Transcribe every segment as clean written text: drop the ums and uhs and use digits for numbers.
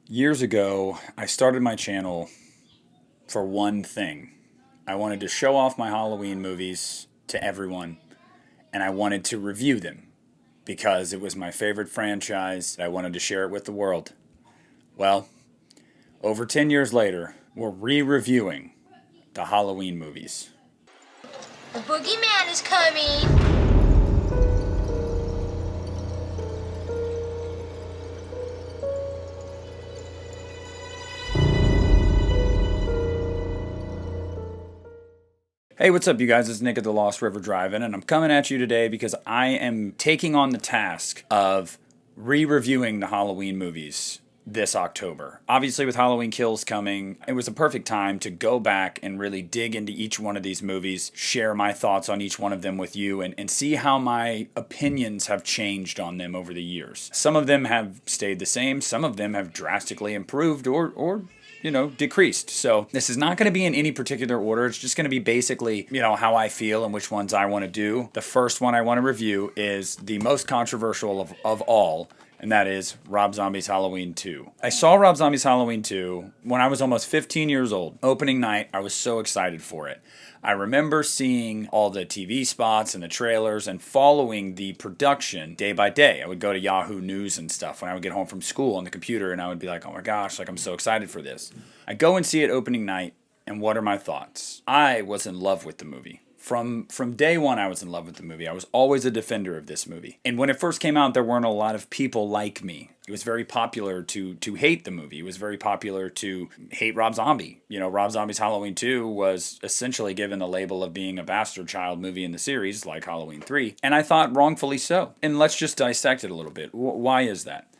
Years ago, I started my channel for one thing. I wanted to show off my Halloween movies to everyone, and I wanted to review them because it was my favorite franchise. I wanted to share it with the world. Well, over 10 years later, we're re-reviewing the Halloween movies. The boogeyman is coming. Hey, what's up, you guys? It's Nick at the Lost River Drive-In, and I'm coming at you today because I am taking on the task of re-reviewing the Halloween movies this October. Obviously, with Halloween Kills coming, it was a perfect time to go back and really dig into each one of these movies, share my thoughts on each one of them with you, and see how my opinions have changed on them over the years. Some of them have stayed the same, some of them have drastically improved or decreased. So this is not going to be in any particular order. It's just going to be basically, how I feel and which ones I want to do. The first one I want to review is the most controversial of all, and that is Rob Zombie's Halloween 2. I saw Rob Zombie's Halloween 2 when I was almost 15 years old. Opening night, I was so excited for it. I remember seeing all the TV spots and the trailers and following the production day by day. I would go to Yahoo News and stuff when I would get home from school on the computer, and I would be like, oh my gosh, I'm so excited for this. I go and see it opening night, and what are my thoughts? I was in love with the movie. From day one, I was in love with the movie. I was always a defender of this movie. And when it first came out, there weren't a lot of people like me. It was very popular to hate the movie. It was very popular to hate Rob Zombie. Rob Zombie's Halloween 2 was essentially given the label of being a bastard child movie in the series, like Halloween 3. And I thought wrongfully so. And let's just dissect it a little bit. Why is that?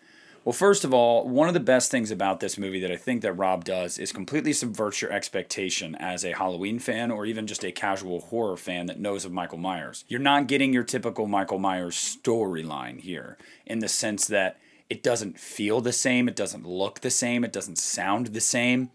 Well, first of all, one of the best things about this movie that I think that Rob does is completely subvert your expectation as a Halloween fan or even just a casual horror fan that knows of Michael Myers. You're not getting your typical Michael Myers storyline here in the sense that it doesn't feel the same, it doesn't look the same, it doesn't sound the same.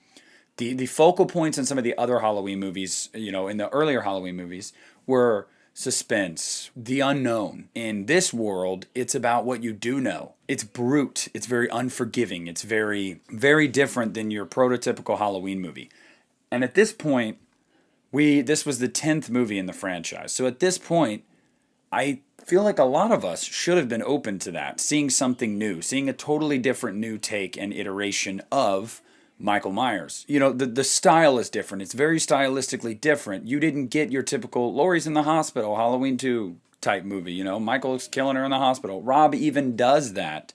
The focal points in some of the other Halloween movies, in the earlier Halloween movies, were suspense, the unknown. In this world, it's about what you do know. It's brute. It's very unforgiving. It's very, very different than your prototypical Halloween movie. And at this point, this was the 10th movie in the franchise. So at this point, I feel like a lot of us should have been open to that, seeing something new, seeing a totally different new take and iteration of Michael Myers. The style is different. It's very stylistically different. You didn't get your typical Laurie's in the hospital, Halloween 2 type movie. Michael's killing her in the hospital. Rob even does that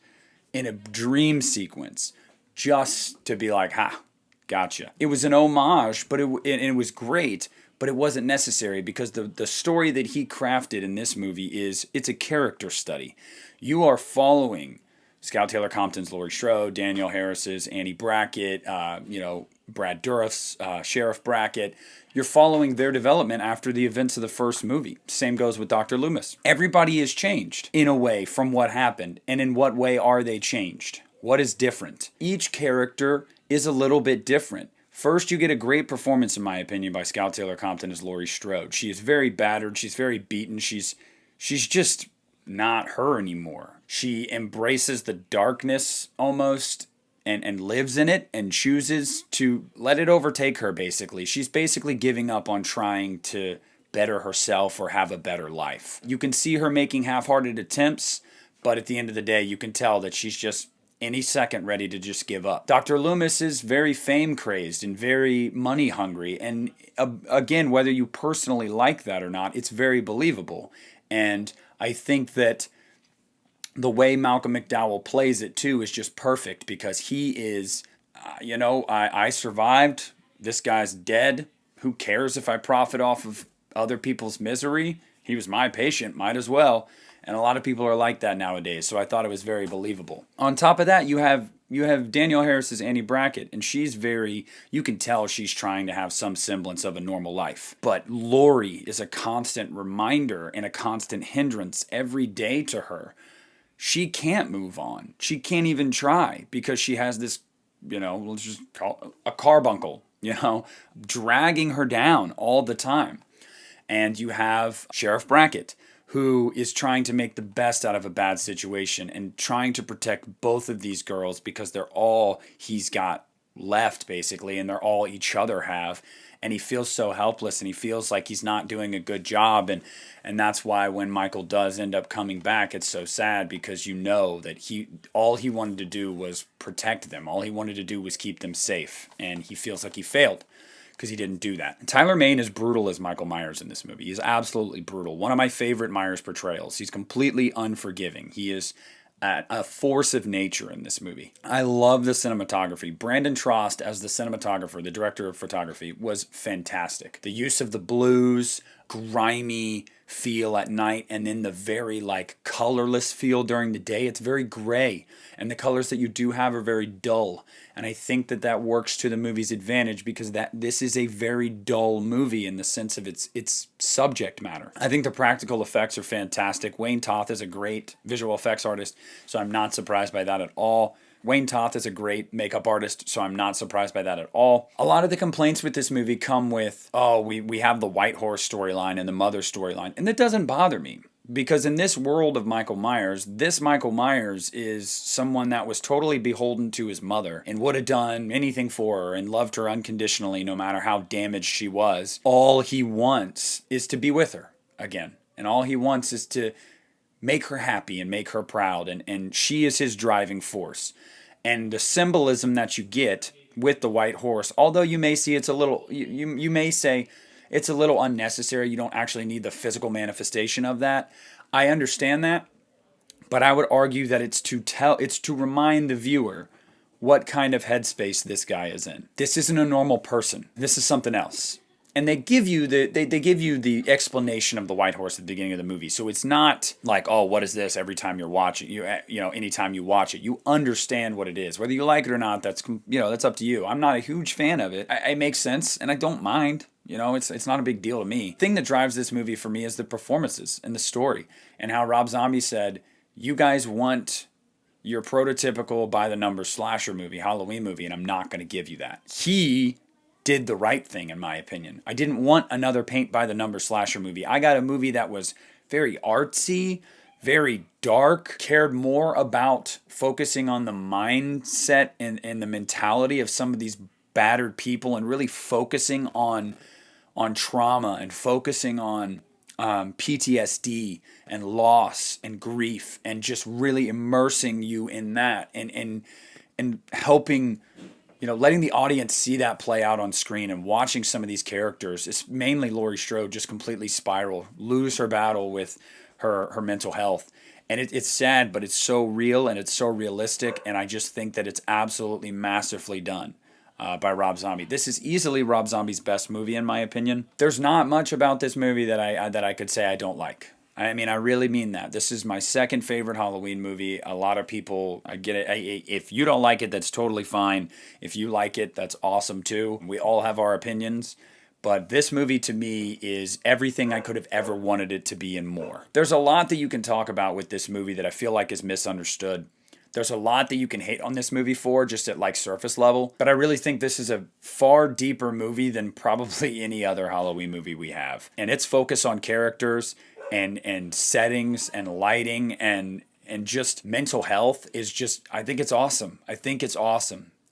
in a dream sequence just to be like, ha, gotcha. It was an homage, but it was great, but it wasn't necessary because the story that he crafted in this movie it's a character study. You are following Scout Taylor Compton's Laurie Strode, Danielle Harris's Annie Brackett, Brad Dourif's Sheriff Brackett. You're following their development after the events of the first movie. Same goes with Dr. Loomis. Everybody is changed in a way from what happened. And in what way are they changed? What is different? Each character is a little bit different. First, you get a great performance, in my opinion, by Scout Taylor Compton as Laurie Strode. She is very battered. She's very beaten. She's just not her anymore. She embraces the darkness almost and lives in it and chooses to let it overtake her, basically. She's basically giving up on trying to better herself or have a better life. You can see her making half-hearted attempts, but at the end of the day, you can tell that she's just any second ready to just give up. Dr. Loomis is very fame-crazed and very money-hungry, and again, whether you personally like that or not, it's very believable. And I think that the way Malcolm McDowell plays it too is just perfect because he is, I survived. This guy's dead. Who cares if I profit off of other people's misery? He was my patient, might as well. And a lot of people are like that nowadays, so I thought it was very believable. On top of that, you have Danielle Harris's Annie Brackett, and you can tell she's trying to have some semblance of a normal life. But Laurie is a constant reminder and a constant hindrance every day to her. She can't move on. She can't even try because she has this, let's just call it a carbuncle, dragging her down all the time. And you have Sheriff Brackett, who is trying to make the best out of a bad situation and trying to protect both of these girls because they're all he's got left, basically, and they're all each other have. And he feels so helpless, and he feels like he's not doing a good job. And that's why when Michael does end up coming back, it's so sad, because you know that all he wanted to do was protect them. All he wanted to do was keep them safe. And he feels like he failed because he didn't do that. And Tyler Mane is brutal as Michael Myers in this movie. He's absolutely brutal. One of my favorite Myers portrayals. He's completely unforgiving. He is a force of nature in this movie. I love the cinematography. Brandon Trost as the cinematographer, the director of photography, was fantastic. The use of the blues, grimy feel at night, and then the very colorless feel during the day. It's very gray, and the colors that you do have are very dull. And I think that works to the movie's advantage, because this is a very dull movie in the sense of its subject matter. I think the practical effects are fantastic. Wayne Toth is a great visual effects artist, so I'm not surprised by that at all. Wayne Toth is a great makeup artist, so I'm not surprised by that at all. A lot of the complaints with this movie come with, we have the White Horse storyline and the mother storyline, and that doesn't bother me. Because in this world of Michael Myers, this Michael Myers is someone that was totally beholden to his mother and would have done anything for her and loved her unconditionally no matter how damaged she was. All he wants is to be with her again. And all he wants is to make her happy and make her proud. And she is his driving force. And the symbolism that you get with the White Horse, although you may see it's a little, you may say, it's a little unnecessary. You don't actually need the physical manifestation of that. I understand that, but I would argue that it's to remind the viewer what kind of headspace this guy is in. This isn't a normal person. This is something else. And they give you the explanation of the White Horse at the beginning of the movie. So it's not like, oh, what is this? Every time you're watching, anytime you watch it, you understand what it is. Whether you like it or not, that's up to you. I'm not a huge fan of it. It makes sense, and I don't mind. It's not a big deal to me. The thing that drives this movie for me is the performances and the story, and how Rob Zombie said, you guys want your prototypical by-the-numbers slasher movie, Halloween movie, and I'm not going to give you that. He did the right thing, in my opinion. I didn't want another paint-by-the-numbers slasher movie. I got a movie that was very artsy, very dark, cared more about focusing on the mindset and the mentality of some of these battered people, and really focusing on trauma and focusing on PTSD and loss and grief, and just really immersing you in that and helping, letting the audience see that play out on screen, and watching some of these characters, it's mainly Laurie Strode, just completely spiral, lose her battle with her mental health. And it's sad, but it's so real and it's so realistic, and I just think that it's absolutely masterfully done. By Rob Zombie. This is easily Rob Zombie's best movie, in my opinion. There's not much about this movie that I could say I don't like. I mean, I really mean that. This is my second favorite Halloween movie. A lot of people, I get it. If you don't like it, that's totally fine. If you like it, that's awesome too. We all have our opinions. But this movie, to me, is everything I could have ever wanted it to be and more. There's a lot that you can talk about with this movie that I feel like is misunderstood. There's a lot that you can hate on this movie for, just at surface level. But I really think this is a far deeper movie than probably any other Halloween movie we have. And its focus on characters and settings and lighting and just mental health is just, I think it's awesome.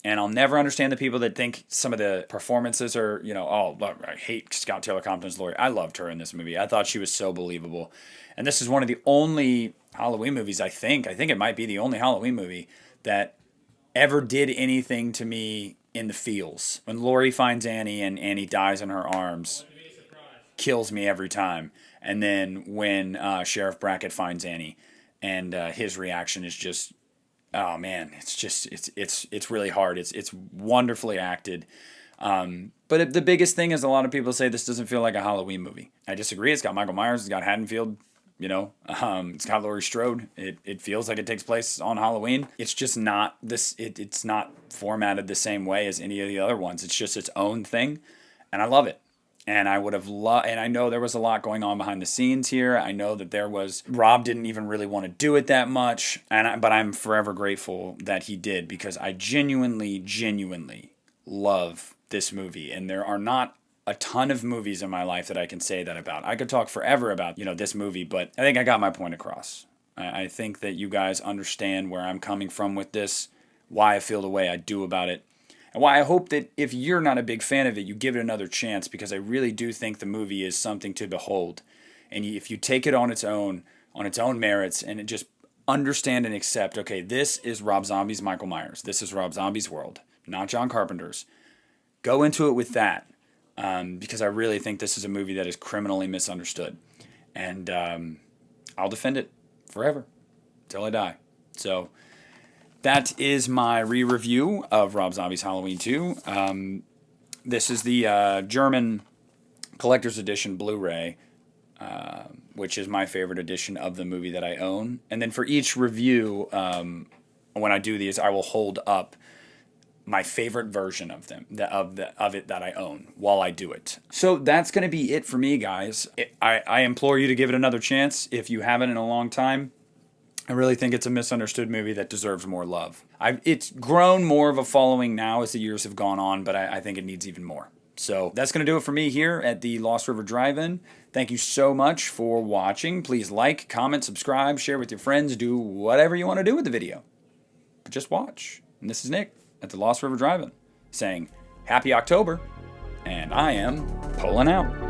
And I'll never understand the people that think some of the performances are, I hate Scott Taylor Compton's Laurie. I loved her in this movie. I thought she was so believable. And this is one of the only Halloween movies, I think it might be the only Halloween movie that ever did anything to me in the feels. When Laurie finds Annie and Annie dies in her arms, kills me every time. And then when Sheriff Brackett finds Annie, and his reaction is just, oh man, it's really hard. It's wonderfully acted. But the biggest thing is, a lot of people say this doesn't feel like a Halloween movie. I disagree. It's got Michael Myers, it's got Haddonfield. It's got Laurie Strode. It feels like it takes place on Halloween. It's just not this. It's not formatted the same way as any of the other ones. It's just its own thing, and I love it. And I would have loved. And I know there was a lot going on behind the scenes here. I know that Rob didn't even really want to do it that much, but I'm forever grateful that he did, because I genuinely love this movie, and there are not a ton of movies in my life that I can say that about. I could talk forever about, this movie, but I think I got my point across. I think that you guys understand where I'm coming from with this, why I feel the way I do about it, and why I hope that if you're not a big fan of it, you give it another chance, because I really do think the movie is something to behold. And if you take it on its own merits, and just understand and accept, okay, this is Rob Zombie's Michael Myers. This is Rob Zombie's world, not John Carpenter's. Go into it with that, because I really think this is a movie that is criminally misunderstood. And I'll defend it forever, till I die. So that is my re-review of Rob Zombie's Halloween 2. This is the German Collector's Edition Blu-ray, which is my favorite edition of the movie that I own. And then for each review, when I do these, I will hold up my favorite version of them, of it that I own while I do it. So that's going to be it for me, guys. I implore you to give it another chance if you haven't in a long time. I really think it's a misunderstood movie that deserves more love. It's grown more of a following now as the years have gone on, but I think it needs even more. So that's going to do it for me here at the Lost River Drive-In. Thank you so much for watching. Please like, comment, subscribe, share with your friends, do whatever you want to do with the video. But just watch. And this is Nick at the Lost River Drive-In saying Happy October, and I am pulling out.